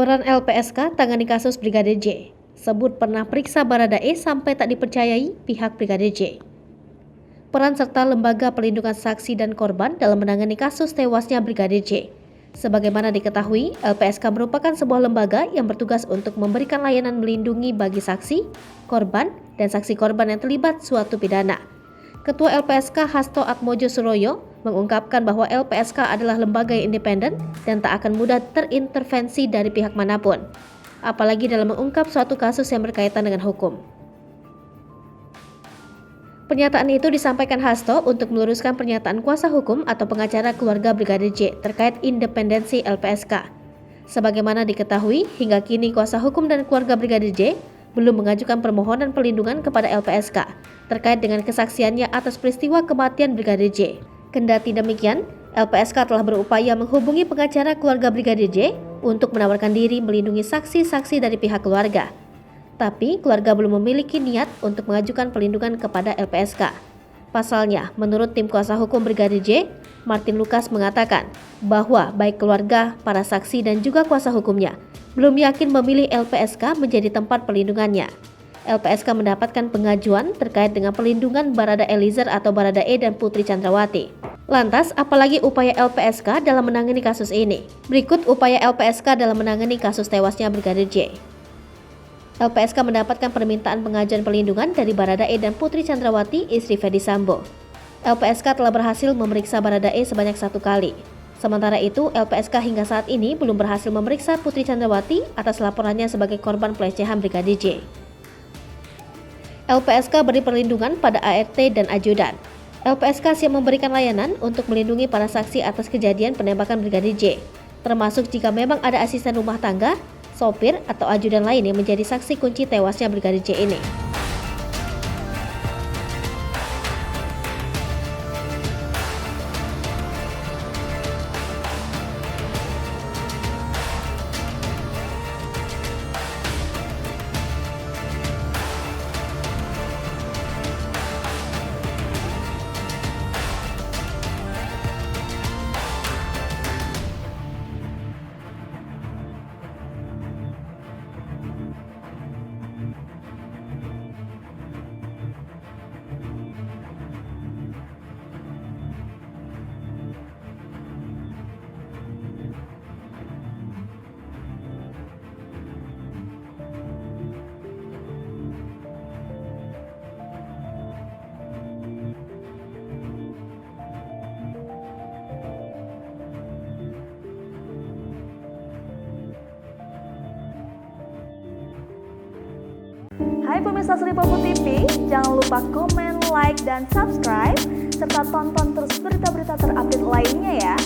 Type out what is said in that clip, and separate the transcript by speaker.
Speaker 1: Peran LPSK tangani kasus Brigadir J. Sebut pernah periksa Baradae sampai tak dipercayai pihak Brigadir J. Peran serta lembaga perlindungan saksi dan korban dalam menangani kasus tewasnya Brigadir J. Sebagaimana diketahui, LPSK merupakan sebuah lembaga yang bertugas untuk memberikan layanan melindungi bagi saksi, korban, dan saksi korban yang terlibat suatu pidana. Ketua LPSK Hasto Atmojo Suroyo mengungkapkan bahwa LPSK adalah lembaga yang independen dan tak akan mudah terintervensi dari pihak manapun, apalagi dalam mengungkap suatu kasus yang berkaitan dengan hukum. Pernyataan itu disampaikan Hasto untuk meluruskan pernyataan kuasa hukum atau pengacara keluarga Brigadir J terkait independensi LPSK. Sebagaimana diketahui, hingga kini kuasa hukum dan keluarga Brigadir J belum mengajukan permohonan perlindungan kepada LPSK terkait dengan kesaksiannya atas peristiwa kematian Brigadir J. Kendati demikian, LPSK telah berupaya menghubungi pengacara keluarga Brigadir J untuk menawarkan diri melindungi saksi-saksi dari pihak keluarga. Tapi, keluarga belum memiliki niat untuk mengajukan perlindungan kepada LPSK. Pasalnya, menurut tim kuasa hukum Brigadir J, Martin Lucas mengatakan bahwa baik keluarga, para saksi dan juga kuasa hukumnya belum yakin memilih LPSK menjadi tempat perlindungannya. LPSK mendapatkan pengajuan terkait dengan perlindungan Barada Eliezer atau Baradae dan Putri Chandrawati. Lantas, apalagi upaya LPSK dalam menangani kasus ini? Berikut upaya LPSK dalam menangani kasus tewasnya Brigadir J. LPSK mendapatkan permintaan pengajuan perlindungan dari Baradae dan Putri Chandrawati, istri Ferdy Sambo. LPSK telah berhasil memeriksa Baradae sebanyak 1 kali. Sementara itu, LPSK hingga saat ini belum berhasil memeriksa Putri Chandrawati atas laporannya sebagai korban pelecehan Brigadir J. LPSK beri perlindungan pada ART dan ajudan. LPSK siap memberikan layanan untuk melindungi para saksi atas kejadian penembakan Brigadir J, termasuk jika memang ada asisten rumah tangga, sopir, atau ajudan lain yang menjadi saksi kunci tewasnya Brigadir J ini.
Speaker 2: Hai pemirsa Sri Popo TV, jangan lupa komen, like, dan subscribe, serta tonton terus berita-berita terupdate lainnya ya.